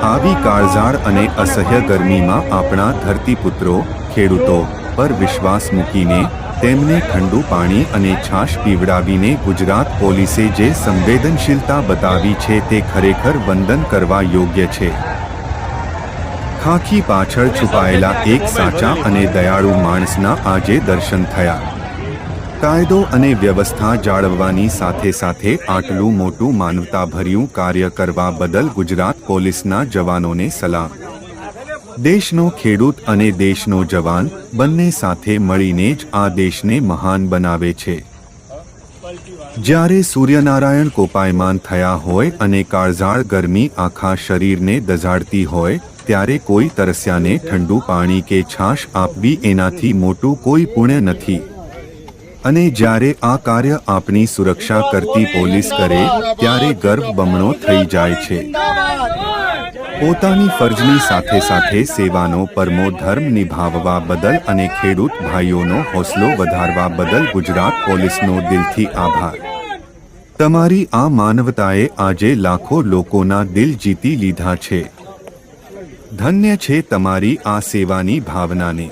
આવી કાળઝાળ અને અસહ્ય ગરમીમાં આપણા ધરતીપુત્રો ખેડૂતો પર વિશ્વાસ મૂકીને તેમને ઠંડુ પાણી અને છાશ પીવડાવીને ગુજરાત પોલીસે જે સંવેદનશીલતા બતાવી છે તે ખરેખર વંદન કરવા યોગ્ય છે। ખાખી પાછળ છુપાયેલા એક સાચા અને દયાળુ માણસના આજે દર્શન થયા। કાયદો અને વ્યવસ્થા જાળવવાની સાથે સાથે આટલું મોટું માનવતાભર્યું કાર્ય કરવા બદલ ગુજરાત પોલીસના જવાનોને સલામ। દેશનો ખેડૂત અને દેશનો જવાન બંને સાથે મળીને જ આ દેશને મહાન બનાવે છે। જ્યારે સૂર્યનારાયણ કોપાયમાન થયા હોય અને કાળઝાળ ગરમી આખા શરીરને દઝાડતી હોય ત્યારે કોઈ તરસ્યાને ઠંડુ પાણી કે છાશ આપવી એનાથી મોટું કોઈ પુણ્ય નથી। અને જ્યારે આ કાર્ય આપણી સુરક્ષા કરતી પોલીસ કરે ત્યારે ગર્વ બમણો થઈ જાય છે। પોતાની ફરજની સાથે સાથે સેવાનો પરમો ધર્મ નિભાવવા બદલ અને ખેડૂત ભાઈઓનો હોસલો વધારવા બદલ ગુજરાત પોલીસનો દિલથી આભાર। તમારી આ માનવતાએ આજે લાખો લોકોના દિલ જીતી લીધા છે। ધન્ય છે તમારી આ સેવાની ભાવનાને।